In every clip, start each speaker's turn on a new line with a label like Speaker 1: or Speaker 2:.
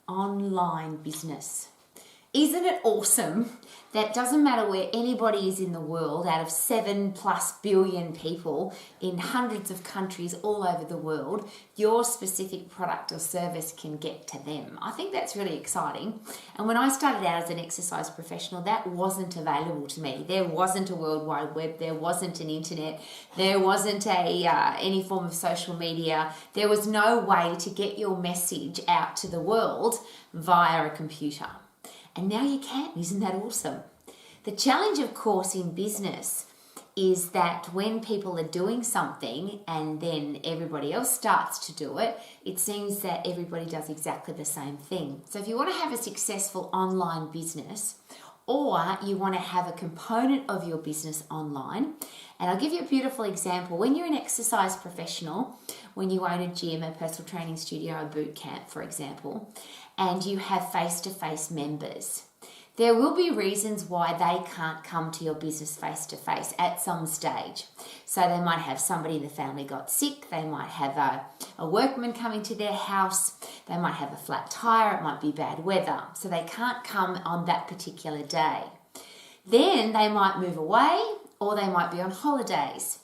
Speaker 1: online business. Isn't it awesome that doesn't matter where anybody is in the world, out of 7+ billion people in hundreds of countries all over the world, your specific product or service can get to them? I think that's really exciting. And when I started out as an exercise professional, that wasn't available to me. There wasn't a World Wide Web, there wasn't an internet, there wasn't any form of social media. There was no way to get your message out to the world via a computer. And now you can. Isn't that awesome? The challenge, of course, in business is that when people are doing something and then everybody else starts to do it, it seems that everybody does exactly the same thing. So if you want to have a successful online business, or you want to have a component of your business online, and I'll give you a beautiful example. When you're an exercise professional, when you own a gym, a personal training studio, a boot camp, for example, and you have face-to-face members, there will be reasons why they can't come to your business face-to-face at some stage. So they might have somebody in the family got sick, they might have a workman coming to their house, they might have a flat tire, it might be bad weather, so they can't come on that particular day. Then they might move away, or they might be on holidays.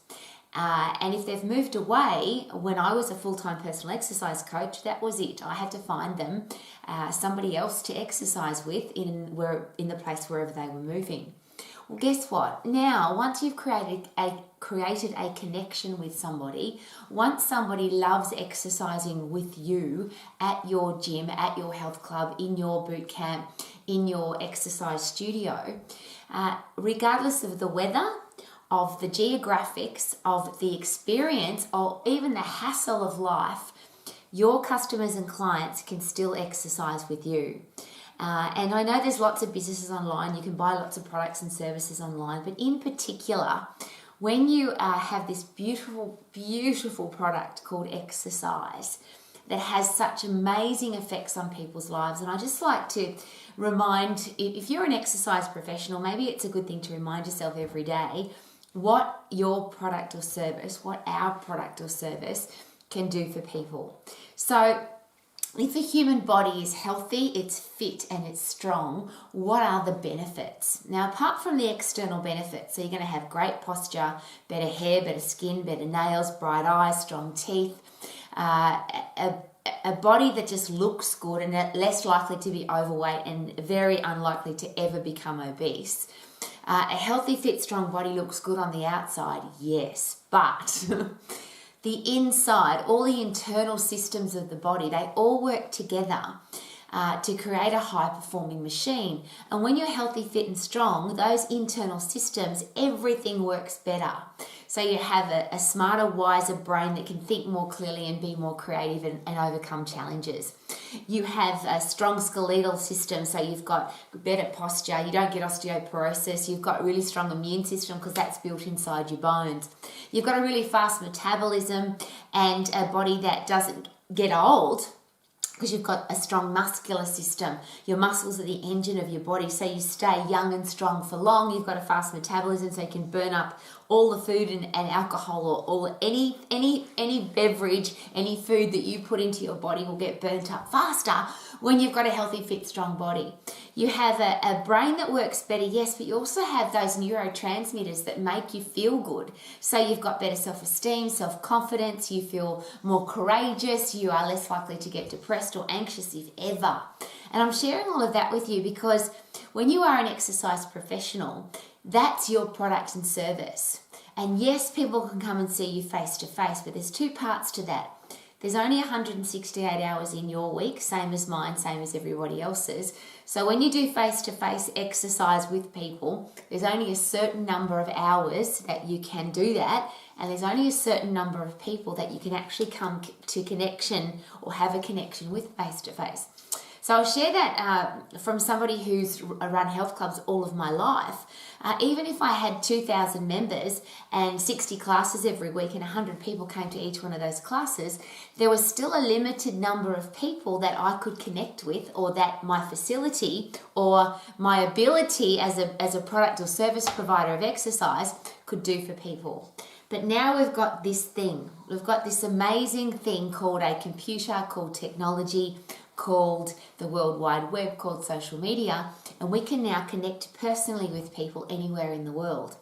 Speaker 1: And if they've moved away, when I was a full-time personal exercise coach, that was it. I had to find them somebody else to exercise with in the place wherever they were moving. Well, guess what? Now, once you've created a connection with somebody, once somebody loves exercising with you at your gym, at your health club, in your boot camp, in your exercise studio, regardless of the weather, of the geographics, of the experience, or even the hassle of life, your customers and clients can still exercise with you. And I know there's lots of businesses online, you can buy lots of products and services online, but in particular, when you have this beautiful, beautiful product called exercise that has such amazing effects on people's lives, and I just like to remind, if you're an exercise professional, maybe it's a good thing to remind yourself every day what your product or service, what our product or service can do for people. So if the human body is healthy, it's fit and it's strong, what are the benefits? Now, apart from the external benefits, so you're going to have great posture, better hair, better skin, better nails, bright eyes, strong teeth, a body that just looks good and less likely to be overweight and very unlikely to ever become obese. A healthy, fit, strong body looks good on the outside, yes, but the inside, all the internal systems of the body, they all work together to create a high-performing machine. And when you're healthy, fit, and strong, those internal systems, everything works better. So you have a smarter, wiser brain that can think more clearly and be more creative and overcome challenges. You have a strong skeletal system, so you've got better posture, you don't get osteoporosis, you've got a really strong immune system because that's built inside your bones. You've got a really fast metabolism and a body that doesn't get old, because you've got a strong muscular system. Your muscles are the engine of your body, so you stay young and strong for long. You've got a fast metabolism, so you can burn up all the food and alcohol, or any beverage, any food that you put into your body will get burnt up faster when you've got a healthy, fit, strong body. You have a brain that works better, yes, but you also have those neurotransmitters that make you feel good. So you've got better self-esteem, self-confidence, you feel more courageous, you are less likely to get depressed or anxious if ever. And I'm sharing all of that with you because when you are an exercise professional, that's your product and service. And yes, people can come and see you face to face, but there's two parts to that. There's only 168 hours in your week, same as mine, same as everybody else's. So when you do face-to-face exercise with people, there's only a certain number of hours that you can do that, and there's only a certain number of people that you can actually come to connection or have a connection with face-to-face. So I'll share that from somebody who's run health clubs all of my life. Even if I had 2,000 members and 60 classes every week and 100 people came to each one of those classes, there was still a limited number of people that I could connect with, or that my facility or my ability as a product or service provider of exercise could do for people. But now we've got this thing. We've got this amazing thing called a computer, called technology, called the World Wide Web, called social media, and we can now connect personally with people anywhere in the world.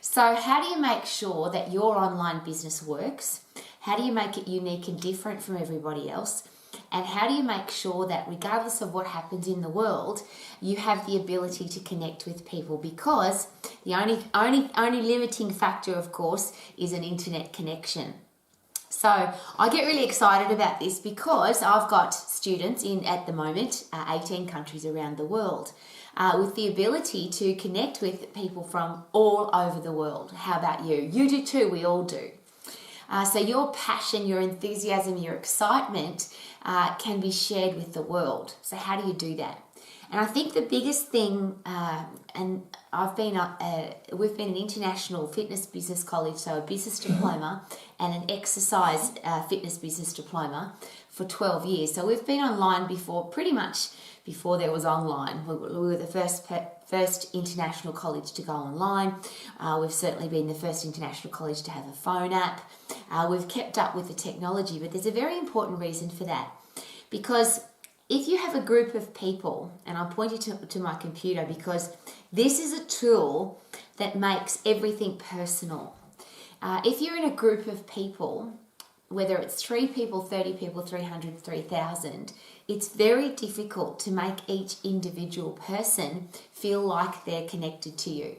Speaker 1: So how do you make sure that your online business works? How do you make it unique and different from everybody else? And how do you make sure that regardless of what happens in the world, you have the ability to connect with people? Because the only limiting factor, of course, is an internet connection. So I get really excited about this because I've got students in, at the moment, 18 countries around the world, with the ability to connect with people from all over the world. How about you? You do too, we all do. So your passion, your enthusiasm, your excitement can be shared with the world. So how do you do that? And I think the biggest thing, and we've been an international fitness business college, so a business diploma and an exercise fitness business diploma for 12 years. So we've been online before, pretty much before there was online. We were the first international college to go online. We've certainly been the first international college to have a phone app. We've kept up with the technology, but there's a very important reason for that. Because if you have a group of people, and I'll point you to my computer because this is a tool that makes everything personal. If you're in a group of people, whether it's 3 people, 30 people, 300, 3,000, it's very difficult to make each individual person feel like they're connected to you.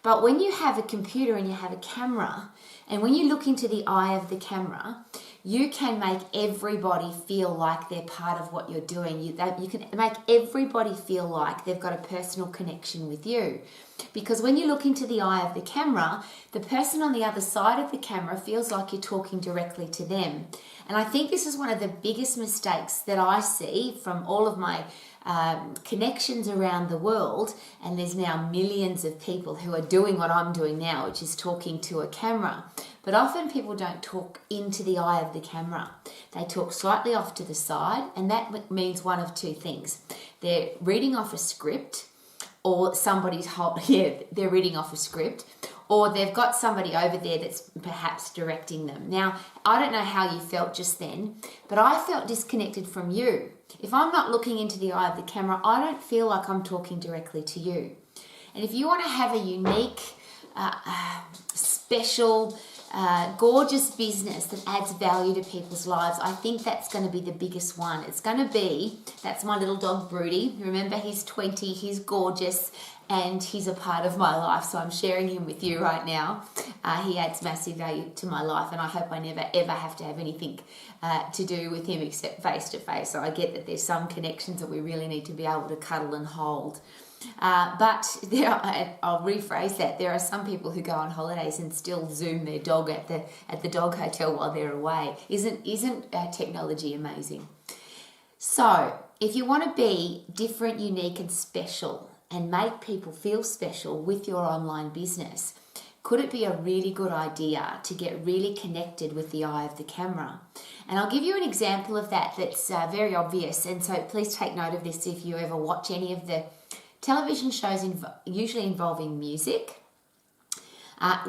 Speaker 1: But when you have a computer and you have a camera, and when you look into the eye of the camera, you can make everybody feel like they're part of what you're doing. You can make everybody feel like they've got a personal connection with you. Because when you look into the eye of the camera, the person on the other side of the camera feels like you're talking directly to them. And I think this is one of the biggest mistakes that I see from all of my connections around the world, and there's now millions of people who are doing what I'm doing now, which is talking to a camera. But often people don't talk into the eye of the camera. They talk slightly off to the side, and that means one of two things. They're reading off a script, or they're reading off a script, or they've got somebody over there that's perhaps directing them. Now, I don't know how you felt just then, but I felt disconnected from you. If I'm not looking into the eye of the camera, I don't feel like I'm talking directly to you. And if you want to have a unique, special, gorgeous business that adds value to people's lives, I think that's going to be the biggest one. It's going to be, that's my little dog Broody. Remember, he's 20, he's gorgeous, and he's a part of my life, so I'm sharing him with you right now. He adds massive value to my life, and I hope I never ever have to have anything to do with him except face to face. So I get that there's some connections that we really need to be able to cuddle and hold. But I'll rephrase that. There are some people who go on holidays and still Zoom their dog at the dog hotel while they're away. Isn't technology amazing? So if you want to be different, unique, and special, and make people feel special with your online business, could it be a really good idea to get really connected with the eye of the camera? And I'll give you an example of that that's very obvious. And so please take note of this if you ever watch any of the television shows usually involving music,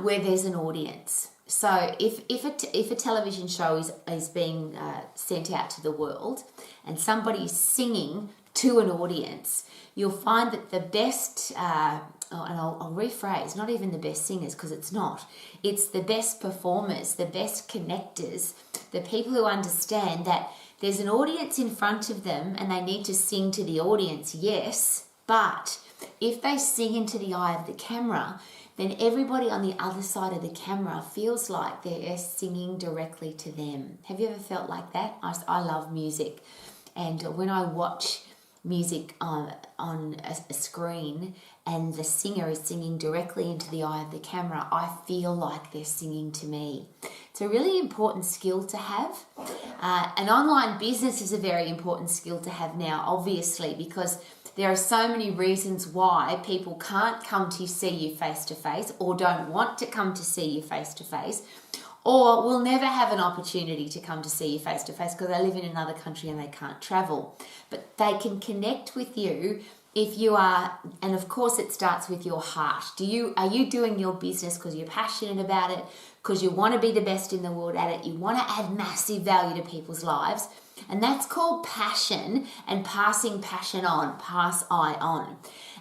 Speaker 1: where there's an audience. So if a television show is being sent out to the world and somebody's singing to an audience, you'll find that the best, and I'll rephrase, not even the best singers, because it's not. It's the best performers, the best connectors, the people who understand that there's an audience in front of them and they need to sing to the audience, yes, but if they sing into the eye of the camera, then everybody on the other side of the camera feels like they're singing directly to them. Have you ever felt like that? I love music, and when I watch music on a screen and the singer is singing directly into the eye of the camera, I feel like they're singing to me. It's a really important skill to have. An online business is a very important skill to have now, obviously, because there are so many reasons why people can't come to see you face to face, or don't want to come to see you face to face, or will never have an opportunity to come to see you face to face because they live in another country and they can't travel. But they can connect with you if you are, and of course it starts with your heart. Are you doing your business because you're passionate about it, because you want to be the best in the world at it, you want to add massive value to people's lives, And that's called passion and passing passion on, pass I on.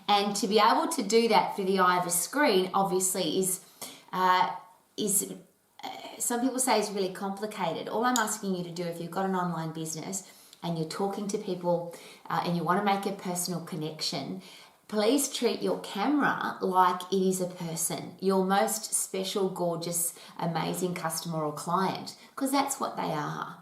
Speaker 1: And to be able to do that through the eye of a screen, obviously, is some people say is really complicated. All I'm asking you to do, if you've got an online business and you're talking to people and you want to make a personal connection, please treat your camera like it is a person, your most special, gorgeous, amazing customer or client, because that's what they are.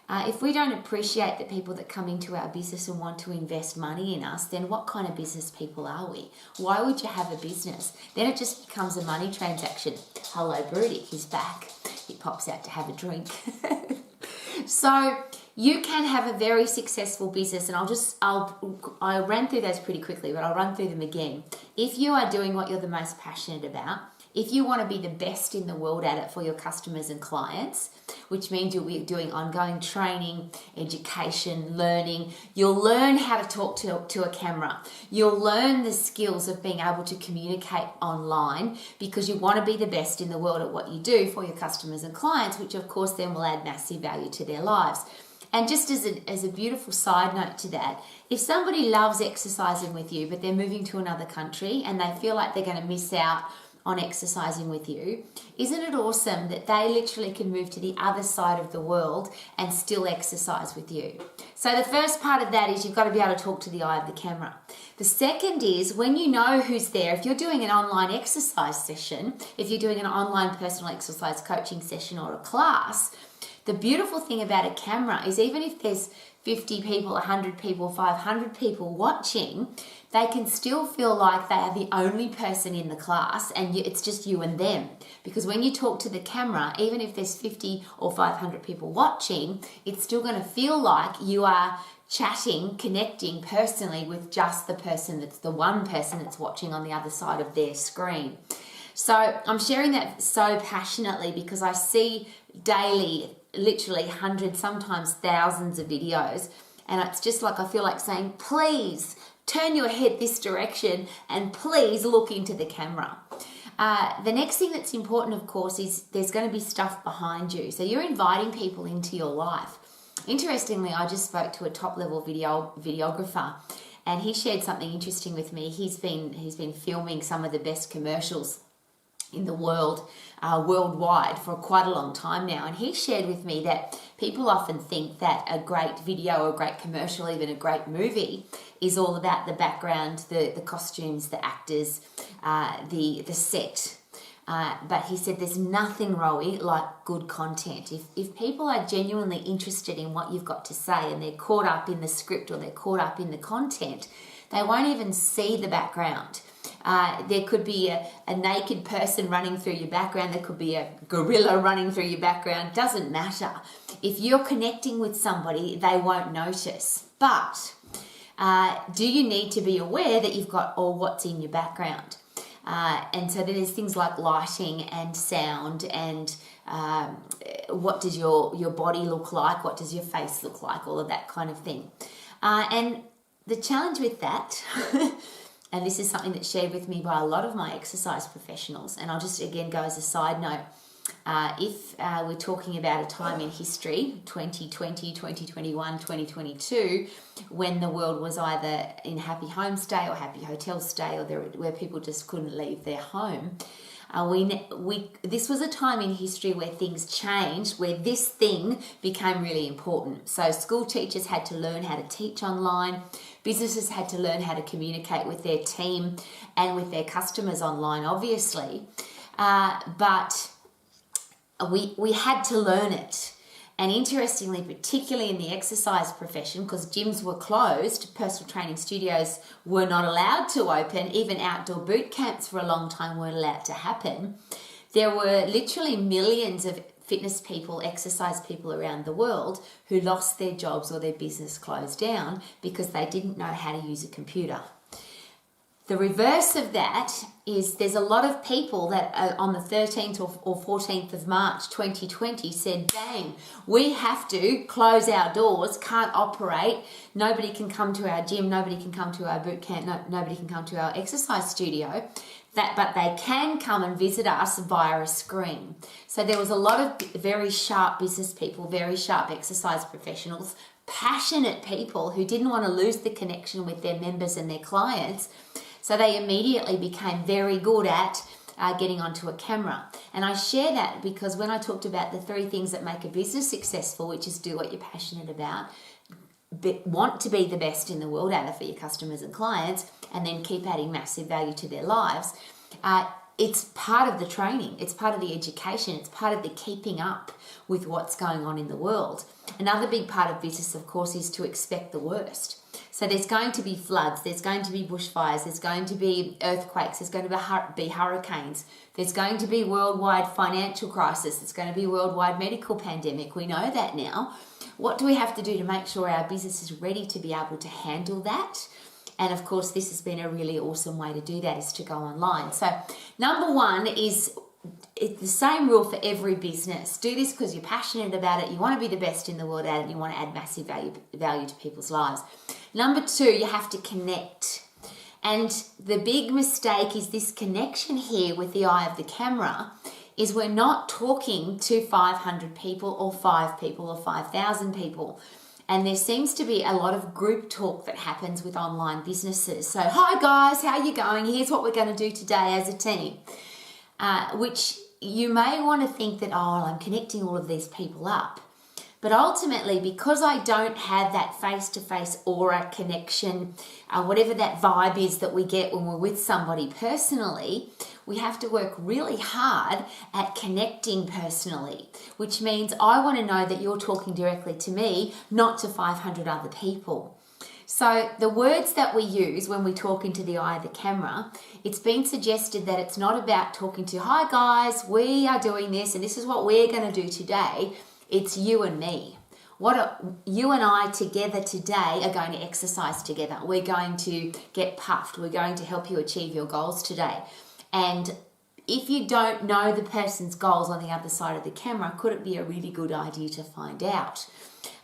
Speaker 1: If we don't appreciate the people that come into our business and want to invest money in us, then what kind of business people are we? Why would you have a business? Then it just becomes a money transaction. Hello, Broody, he's back. He pops out to have a drink. So you can have a very successful business, and I ran through those pretty quickly, but I'll run through them again. If you are doing what you're the most passionate about, if you want to be the best in the world at it for your customers and clients, which means you'll be doing ongoing training, education, learning. You'll learn how to talk to a camera. You'll learn the skills of being able to communicate online because you want to be the best in the world at what you do for your customers and clients, which of course then will add massive value to their lives. And just as a beautiful side note to that, if somebody loves exercising with you, but they're moving to another country and they feel like they're going to miss out on exercising with you, isn't it awesome that they literally can move to the other side of the world and still exercise with you? So the first part of that is you've got to be able to talk to the eye of the camera. The second is when you know who's there, if you're doing an online exercise session, if you're doing an online personal exercise coaching session or a class, the beautiful thing about a camera is even if there's 50 people, 100 people, 500 people watching, they can still feel like they are the only person in the class and it's just you and them. Because when you talk to the camera, even if there's 50 or 500 people watching, it's still going to feel like you are chatting, connecting personally with just the person that's the one person that's watching on the other side of their screen. So I'm sharing that so passionately because I see daily, literally hundreds, sometimes thousands of videos. And it's just like I feel like saying, please turn your head this direction and please look into the camera. The next thing that's important, of course, is there's going to be stuff behind you. So you're inviting people into your life. Interestingly, I just spoke to a top-level videographer and he shared something interesting with me. He's been filming some of the best commercials in the world, worldwide for quite a long time now. And he shared with me that people often think that a great video, a great commercial, even a great movie is all about the background, the costumes, the actors, the set. But he said there's nothing, Rowie, like good content. If people are genuinely interested in what you've got to say and they're caught up in the script or they're caught up in the content, they won't even see the background. There could be a naked person running through your background. There could be a gorilla running through your background. Doesn't matter. If you're connecting with somebody, they won't notice. But do you need to be aware that you've got all what's in your background? And so then there's things like lighting and sound and what does your body look like? What does your face look like? All of that kind of thing. And the challenge with that... And this is something that's shared with me by a lot of my exercise professionals. And I'll just again go as a side note. If we're talking about a time in history, 2020, 2021, 2022, when the world was either in happy home stay or happy hotel stay, or where people just couldn't leave their home, this was a time in history where things changed, where this thing became really important. So school teachers had to learn how to teach online. Businesses had to learn how to communicate with their team and with their customers online, obviously. But we had to learn it. And interestingly, particularly in the exercise profession, because gyms were closed, personal training studios were not allowed to open, even outdoor boot camps for a long time weren't allowed to happen. There were literally millions of fitness people, exercise people around the world who lost their jobs or their business closed down because they didn't know how to use a computer. The reverse of that is there's a lot of people that on the 13th or 14th of March 2020 said, dang, we have to close our doors, can't operate, nobody can come to our gym, nobody can come to our boot camp, nobody can come to our exercise studio, but they can come and visit us via a screen. So there was a lot of very sharp business people, very sharp exercise professionals passionate people who didn't want to lose the connection with their members and their clients. So they immediately became very good at getting onto a camera. And I share that because when I talked about the 3 things that make a business successful, which is do what you're passionate about, want to be the best in the world at it for your customers and clients, and then keep adding massive value to their lives, it's part of the training, it's part of the education, it's part of the keeping up with what's going on in the world. Another big part of business, of course, is to expect the worst. So there's going to be floods, there's going to be bushfires, there's going to be earthquakes, there's going to be hurricanes, there's going to be worldwide financial crisis, there's going to be worldwide medical pandemic. We know that now. What do we have to do to make sure our business is ready to be able to handle that? And of course, this has been a really awesome way to do that, is to go online. So number 1 is, it's the same rule for every business. Do this because you're passionate about it, you want to be the best in the world at it, and you want to add massive value to people's lives. Number 2, you have to connect. And the big mistake is this connection here with the eye of the camera is we're not talking to 500 people or 5 people or 5,000 people. And there seems to be a lot of group talk that happens with online businesses. So, hi guys, how are you going? Here's what we're going to do today as a team. Which you may want to think that, I'm connecting all of these people up. But ultimately, because I don't have that face-to-face aura connection, whatever that vibe is that we get when we're with somebody personally, we have to work really hard at connecting personally, which means I want to know that you're talking directly to me, not to 500 other people. So the words that we use when we talk into the eye of the camera, it's been suggested that it's not about talking to, hi guys, we are doing this and this is what we're going to do today. It's you and me. You and I together today are going to exercise together. We're going to get puffed. We're going to help you achieve your goals today. And if you don't know the person's goals on the other side of the camera, could it be a really good idea to find out?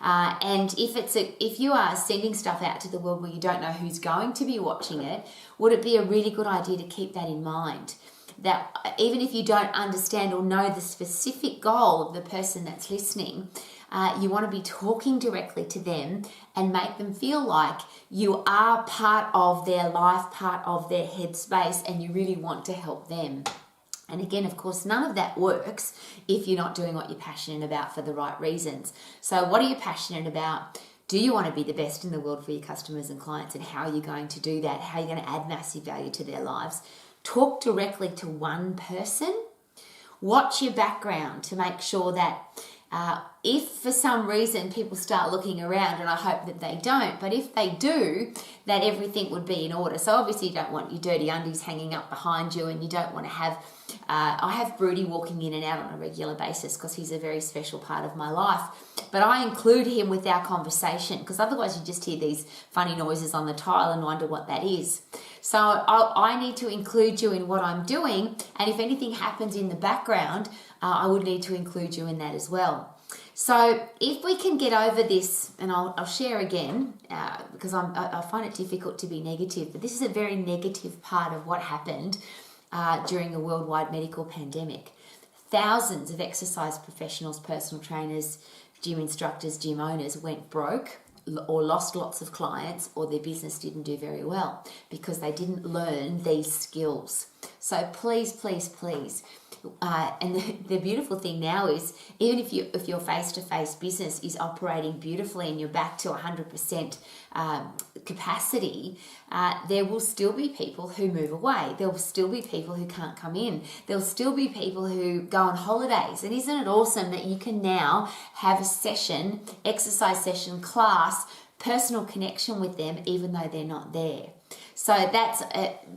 Speaker 1: And if you are sending stuff out to the world where you don't know who's going to be watching it, would it be a really good idea to keep that in mind? That even if you don't understand or know the specific goal of the person that's listening, you want to be talking directly to them and make them feel like you are part of their life, part of their headspace, and you really want to help them. And again, of course, none of that works if you're not doing what you're passionate about for the right reasons. So what are you passionate about? Do you want to be the best in the world for your customers and clients? And how are you going to do that? How are you going to add massive value to their lives? Talk directly to one person. Watch your background to make sure that if for some reason people start looking around, and I hope that they don't, but if they do, that everything would be in order. So obviously you don't want your dirty undies hanging up behind you, and you don't want to have, I have Broody walking in and out on a regular basis because he's a very special part of my life. But I include him with our conversation because otherwise you just hear these funny noises on the tile and wonder what that is. So I need to include you in what I'm doing, and if anything happens in the background, I would need to include you in that as well. So if we can get over this, and I'll share again, because I find it difficult to be negative, but this is a very negative part of what happened during the worldwide medical pandemic. Thousands of exercise professionals, personal trainers, gym instructors, gym owners went broke or lost lots of clients, or their business didn't do very well because they didn't learn these skills. So please, please, please. And the beautiful thing now is, even if your face-to-face business is operating beautifully and you're back to 100% capacity, there will still be people who move away. There will still be people who can't come in. There will still be people who go on holidays. And isn't it awesome that you can now have a session, exercise session, class, personal connection with them even though they're not there? So that's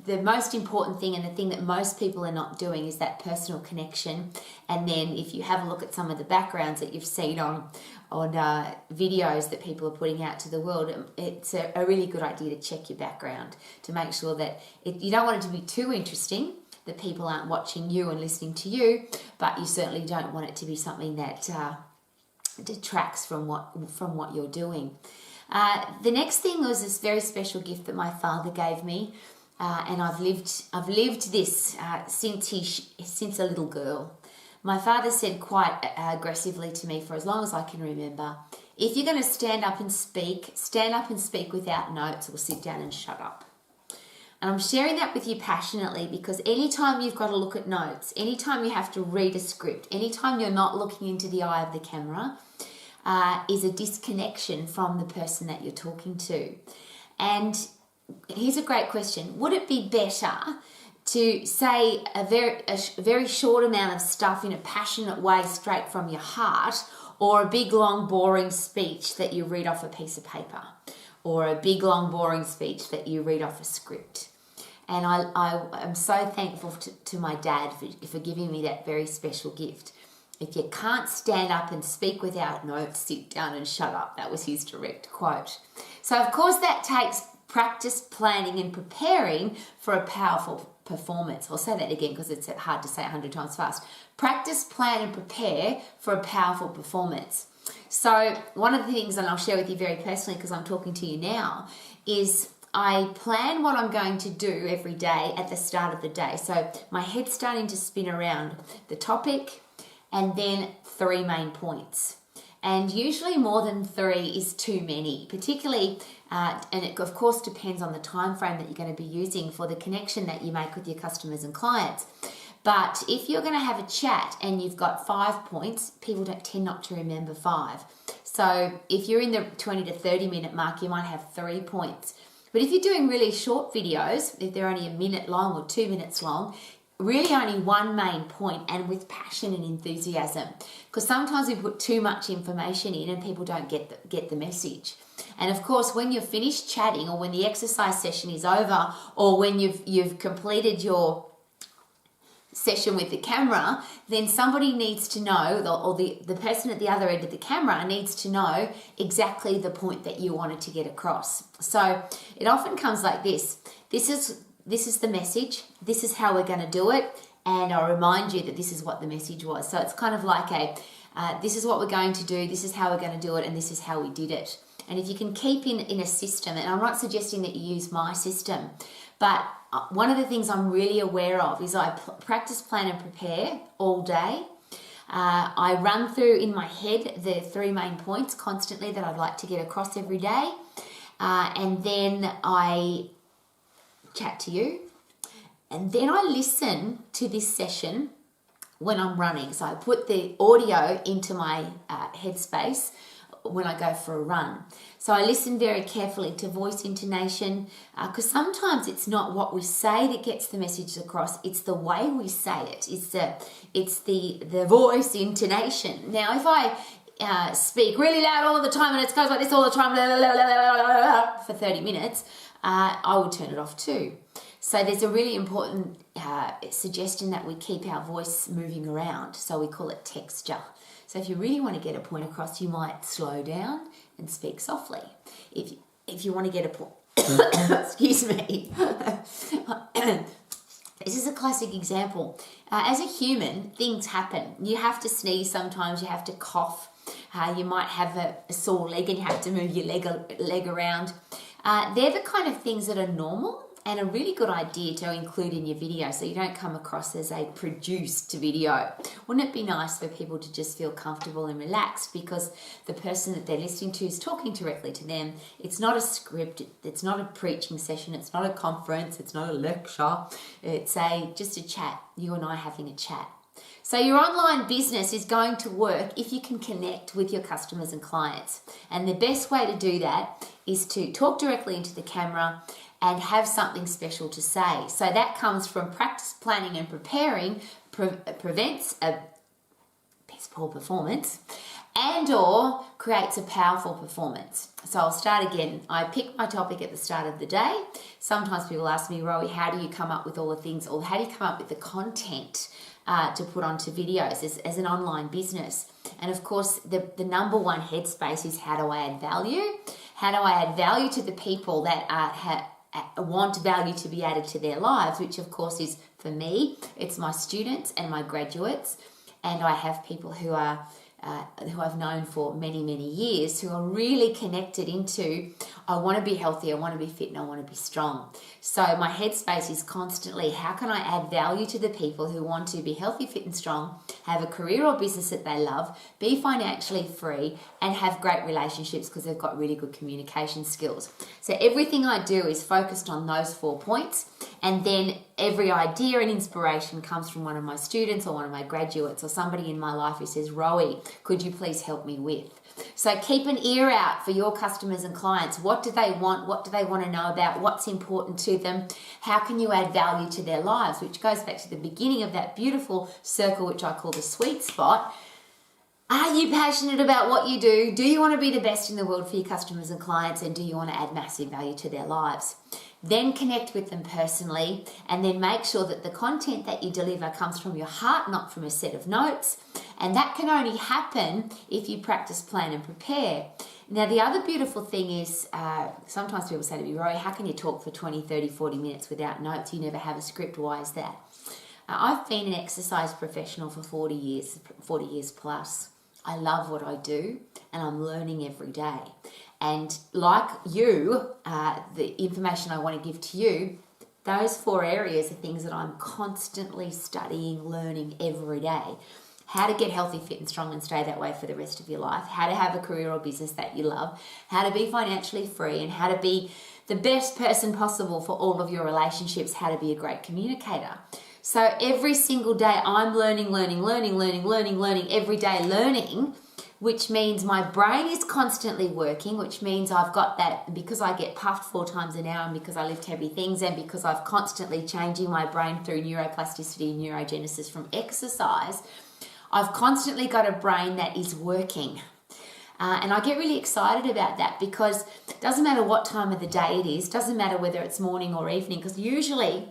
Speaker 1: the most important thing, and the thing that most people are not doing is that personal connection. And then if you have a look at some of the backgrounds that you've seen on videos that people are putting out to the world, it's a really good idea to check your background to make sure that you don't want it to be too interesting, that people aren't watching you and listening to you, but you certainly don't want it to be something that detracts from what you're doing. The next thing was this very special gift that my father gave me, and I've lived this since a little girl. My father said quite aggressively to me for as long as I can remember, If you're going to stand up and speak without notes, or sit down and shut up. And I'm sharing that with you passionately because anytime you've got to look at notes, anytime you have to read a script, anytime you're not looking into the eye of the camera, is a disconnection from the person that you're talking to. And here's a great question. Would it be better to say a very short amount of stuff in a passionate way straight from your heart, or a big, long, boring speech that you read off a piece of paper, or a big, long, boring speech that you read off a script? And I'm so thankful to my dad for giving me that very special gift. If you can't stand up and speak without notes, sit down and shut up. That was his direct quote. So, of course, that takes practice, planning and preparing for a powerful performance. I'll say that again because it's hard to say 100 times fast. Practice, plan and prepare for a powerful performance. So one of the things, and I'll share with you very personally because I'm talking to you now, is I plan what I'm going to do every day at the start of the day. So my head's starting to spin around the topic and then 3 main points. And usually more than 3 is too many, particularly, and it of course depends on the time frame that you're going to be using for the connection that you make with your customers and clients. But if you're going to have a chat and you've got 5 points, people tend not to remember 5. So if you're in the 20 to 30 minute mark, you might have 3 points. But if you're doing really short videos, if they're only a minute long or 2 minutes long, really only 1 main point, and with passion and enthusiasm. Because sometimes we put too much information in and people don't get the message. And of course, when you're finished chatting, or when the exercise session is over, or when you've completed your session with the camera, then somebody needs to know, or the person at the other end of the camera needs to know exactly the point that you wanted to get across. So it often comes like this. This is the message. This is how we're going to do it. And I'll remind you that this is what the message was. So it's kind of like this is what we're going to do. This is how we're going to do it. And this is how we did it. And if you can keep in a system, and I'm not suggesting that you use my system, but one of the things I'm really aware of is I practice, plan and prepare all day. I run through in my head the 3 main points constantly that I'd like to get across every day. And then I chat to you. And then I listen to this session when I'm running. So I put the audio into my headspace when I go for a run. So I listen very carefully to voice intonation, because sometimes it's not what we say that gets the message across, it's the way we say it. It's the voice intonation. Now, if I speak really loud all the time and it goes like this all the time for 30 minutes, I would turn it off too. So there's a really important suggestion that we keep our voice moving around. So we call it texture. So if you really want to get a point across, you might slow down and speak softly. If you want to get a point, excuse me. This is a classic example. As a human, things happen. You have to sneeze sometimes, you have to cough. You might have a sore leg and you have to move your leg around. They're the kind of things that are normal and a really good idea to include in your video so you don't come across as a produced video. Wouldn't it be nice for people to just feel comfortable and relaxed because the person that they're listening to is talking directly to them? It's not a script, it's not a preaching session, it's not a conference, it's not a lecture, it's just a chat, you and I having a chat. So your online business is going to work if you can connect with your customers and clients. And the best way to do that is to talk directly into the camera and have something special to say. So that comes from practice, planning and preparing, prevents a piss poor performance and or creates a powerful performance. So I'll start again. I pick my topic at the start of the day. Sometimes people ask me, Rowie, how do you come up with all the things, or how do you come up with the content to put onto videos as an online business? And of course, the number one headspace is, how do I add value? How do I add value to the people that want value to be added to their lives, which of course is, for me, it's my students and my graduates. And I have people who are who I've known for many, many years, who are really connected into, I want to be healthy, I want to be fit, and I want to be strong. So my headspace is constantly, how can I add value to the people who want to be healthy, fit, and strong, have a career or business that they love, be financially free, and have great relationships because they've got really good communication skills. So everything I do is focused on those 4 points, and then every idea and inspiration comes from one of my students or one of my graduates or somebody in my life who says, Rowie, could you please help me with? So keep an ear out for your customers and clients. What do they want? What do they want to know about? What's important to them? How can you add value to their lives? Which goes back to the beginning of that beautiful circle, which I call the sweet spot. Are you passionate about what you do? Do you want to be the best in the world for your customers and clients? And do you want to add massive value to their lives? Then connect with them personally, and then make sure that the content that you deliver comes from your heart, not from a set of notes. And that can only happen if you practice, plan, and prepare. Now, the other beautiful thing is, sometimes people say to me, Rowie, how can you talk for 20, 30, 40 minutes without notes? You never have a script. Why is that? I've been an exercise professional for 40 years plus. I love what I do, and I'm learning every day. And like you, the information I want to give to you, those 4 areas are things that I'm constantly studying, learning every day. How to get healthy, fit, and strong and stay that way for the rest of your life. How to have a career or business that you love. How to be financially free, and how to be the best person possible for all of your relationships. How to be a great communicator. So every single day I'm learning every day learning, which means my brain is constantly working, which means I've got that, because I get puffed 4 times an hour and because I lift heavy things, and because I've constantly changing my brain through neuroplasticity and neurogenesis from exercise, I've constantly got a brain that is working. And I get really excited about that, because it doesn't matter what time of the day it is, doesn't matter whether it's morning or evening, because usually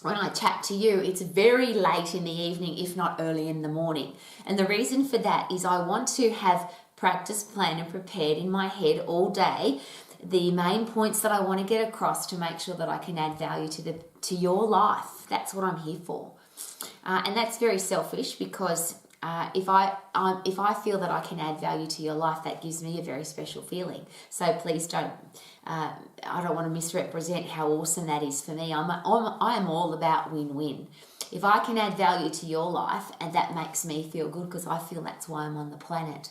Speaker 1: when I chat to you, it's very late in the evening, if not early in the morning. And the reason for that is I want to have practiced, planned, and prepared in my head all day the main points that I want to get across to make sure that I can add value to your life. That's what I'm here for. And that's very selfish, because if I feel that I can add value to your life, that gives me a very special feeling. So please don't. I don't want to misrepresent how awesome that is for me. I am all about win-win. If I can add value to your life, and that makes me feel good, because I feel that's why I'm on the planet.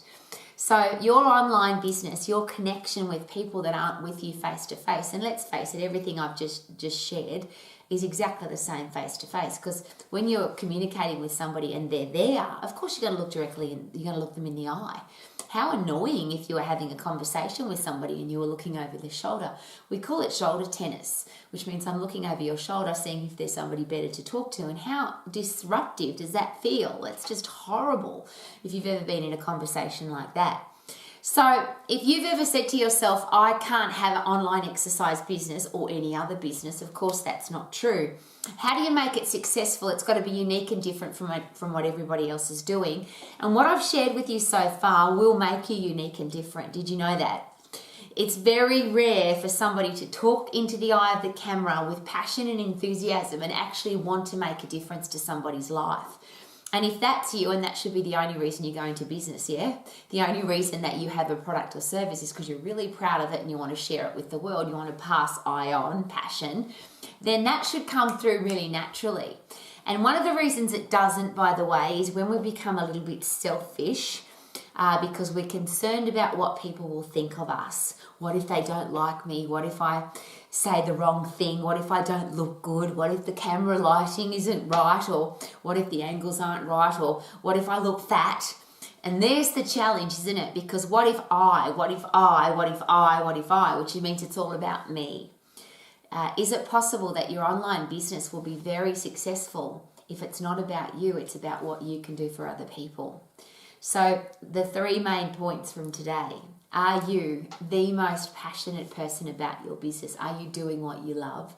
Speaker 1: So your online business, your connection with people that aren't with you face to face, and let's face it, everything I've just shared is exactly the same face to face, because when you're communicating with somebody and they're there, of course you're going to look directly and you're going to look them in the eye. How annoying if you were having a conversation with somebody and you were looking over their shoulder. We call it shoulder tennis, which means I'm looking over your shoulder, seeing if there's somebody better to talk to. And how disruptive does that feel? It's just horrible if you've ever been in a conversation like that. So if you've ever said to yourself, I can't have an online exercise business or any other business, of course that's not true. How do you make it successful? It's got to be unique and different from what everybody else is doing. And what I've shared with you so far will make you unique and different. Did you know that? It's very rare for somebody to talk into the eye of the camera with passion and enthusiasm and actually want to make a difference to somebody's life. And if that's you, and that should be the only reason you go into business, yeah? The only reason that you have a product or service is because you're really proud of it and you want to share it with the world, you want to pass on passion, then that should come through really naturally. And one of the reasons it doesn't, by the way, is when we become a little bit selfish, because we're concerned about what people will think of us. What if they don't like me? What if I say the wrong thing? What if I don't look good? What if the camera lighting isn't right? Or what if the angles aren't right? Or what if I look fat? And there's the challenge, isn't it? Because what if I, which means it's all about me. Is it possible that your online business will be very successful if it's not about you, it's about what you can do for other people? So the 3 main points from today. Are you the most passionate person about your business? Are you doing what you love?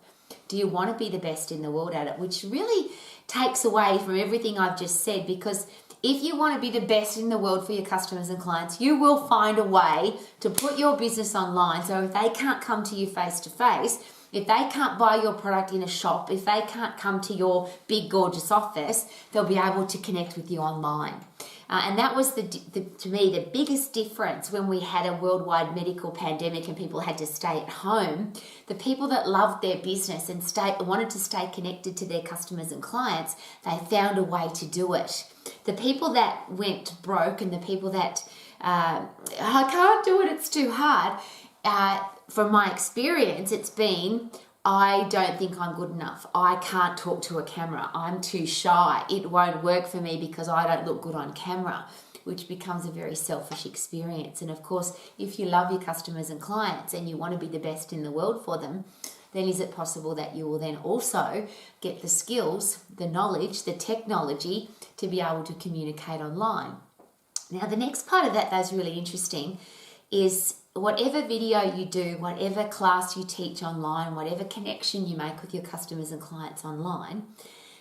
Speaker 1: Do you want to be the best in the world at it? Which really takes away from everything I've just said, because if you want to be the best in the world for your customers and clients, you will find a way to put your business online. So if they can't come to you face to face, if they can't buy your product in a shop, if they can't come to your big, gorgeous office, they'll be able to connect with you online. And that was, to me, the biggest difference when we had a worldwide medical pandemic and people had to stay at home. The people that loved their business and wanted to stay connected to their customers and clients, they found a way to do it. The people that went broke and the people that, I can't do it, it's too hard, from my experience, it's been, I don't think I'm good enough. I can't talk to a camera. I'm too shy. It won't work for me because I don't look good on camera, which becomes a very selfish experience. And of course, if you love your customers and clients and you want to be the best in the world for them, then is it possible that you will then also get the skills, the knowledge, the technology to be able to communicate online? Now, the next part of that that's really interesting is whatever video you do, whatever class you teach online, whatever connection you make with your customers and clients online,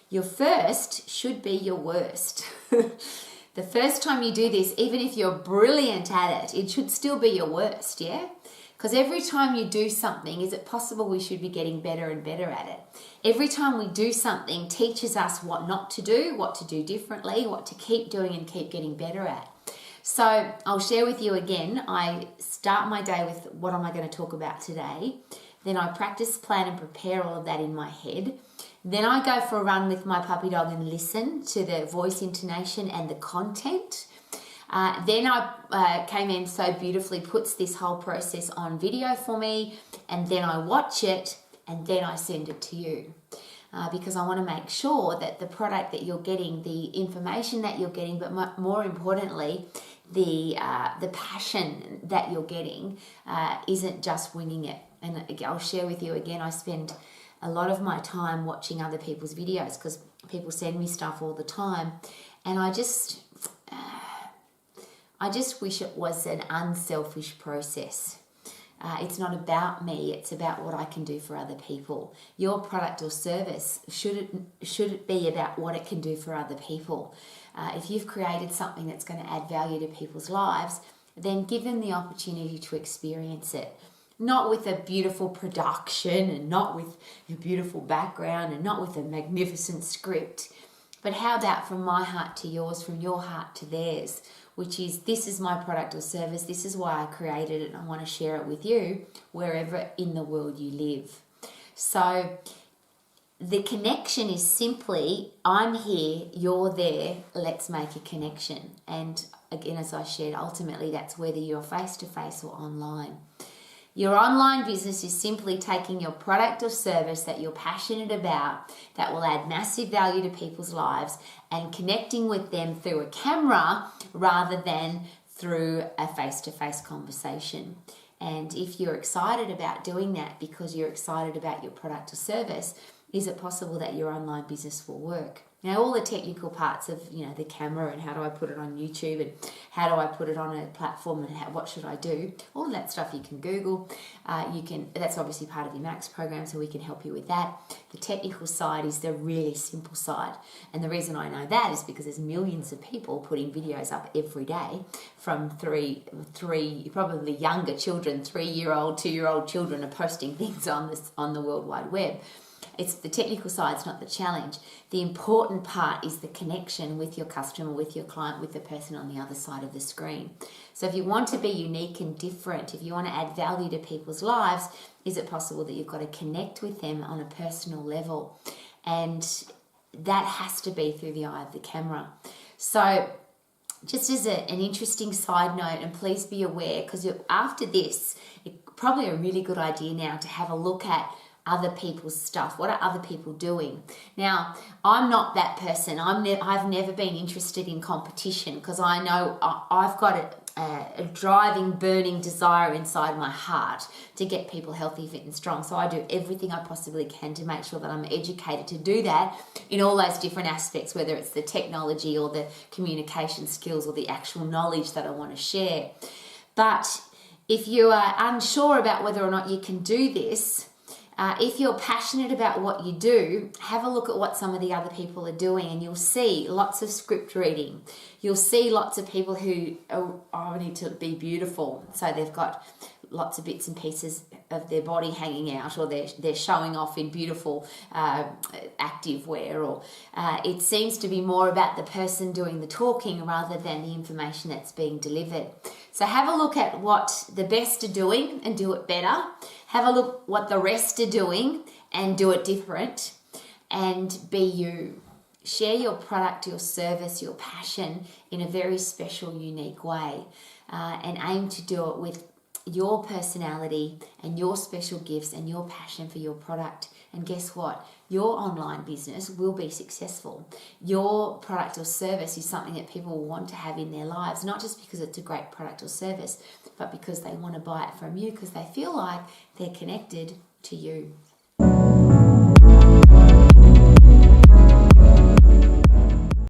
Speaker 1: your first should be your worst. The first time you do this, even if you're brilliant at it, it should still be your worst, yeah? Because every time you do something, is it possible we should be getting better and better at it? Every time we do something teaches us what not to do, what to do differently, what to keep doing and keep getting better at. So I'll share with you again, I start my day with what am I going to talk about today. Then I practice, plan and prepare all of that in my head. Then I go for a run with my puppy dog and listen to the voice intonation and the content. Then I came in so beautifully, puts this whole process on video for me, and then I watch it and then I send it to you. Because I want to make sure that the product that you're getting, the information that you're getting, but more importantly, the passion that you're getting isn't just winging it. And I'll share with you again, I spend a lot of my time watching other people's videos because people send me stuff all the time, and I just wish it was an unselfish process. It's not about me, it's about what I can do for other people. Your product or service, should it be about what it can do for other people? If you've created something that's going to add value to people's lives, then give them the opportunity to experience it. Not with a beautiful production and not with a beautiful background and not with a magnificent script, but how about from my heart to yours, from your heart to theirs, which is, this is my product or service, this is why I created it, and I want to share it with you wherever in the world you live. So the connection is simply, I'm here, you're there, let's make a connection. And again, as I shared, ultimately that's whether you're face-to-face or online. Your online business is simply taking your product or service that you're passionate about, that will add massive value to people's lives, and connecting with them through a camera rather than through a face-to-face conversation. And if you're excited about doing that because you're excited about your product or service, is it possible that your online business will work? Now, all the technical parts of, the camera and how do I put it on YouTube and how do I put it on a platform and what should I do, all of that stuff you can Google. That's obviously part of your Max program, so we can help you with that. The technical side is the really simple side. And the reason I know that is because there's millions of people putting videos up every day from three probably younger children, 3-year-old, 2-year-old children are posting things on the World Wide Web. It's the technical side, it's not the challenge. The important part is the connection with your customer, with your client, with the person on the other side of the screen. So if you want to be unique and different, if you want to add value to people's lives, is it possible that you've got to connect with them on a personal level? And that has to be through the eye of the camera. So just as an interesting side note, and please be aware, because after this, it's probably a really good idea now to have a look at other people's stuff. What are other people doing? Now, I'm not that person. I've never been interested in competition because I know I've got a driving, burning desire inside my heart to get people healthy, fit and strong. So I do everything I possibly can to make sure that I'm educated to do that in all those different aspects, whether it's the technology or the communication skills or the actual knowledge that I want to share. But if you are unsure about whether or not you can do this, if you're passionate about what you do, have a look at what some of the other people are doing and you'll see lots of script reading. You'll see lots of people who, I need to be beautiful. So they've got lots of bits and pieces of their body hanging out, or they're showing off in beautiful active wear, or it seems to be more about the person doing the talking rather than the information that's being delivered. So have a look at what the best are doing and do it better. Have a look what the rest are doing and do it different, and be you. Share your product, your service, your passion in a very special, unique way, and aim to do it with your personality and your special gifts and your passion for your product. And guess what? Your online business will be successful. Your product or service is something that people want to have in their lives, not just because it's a great product or service, but because they want to buy it from you because they feel like they're connected to you.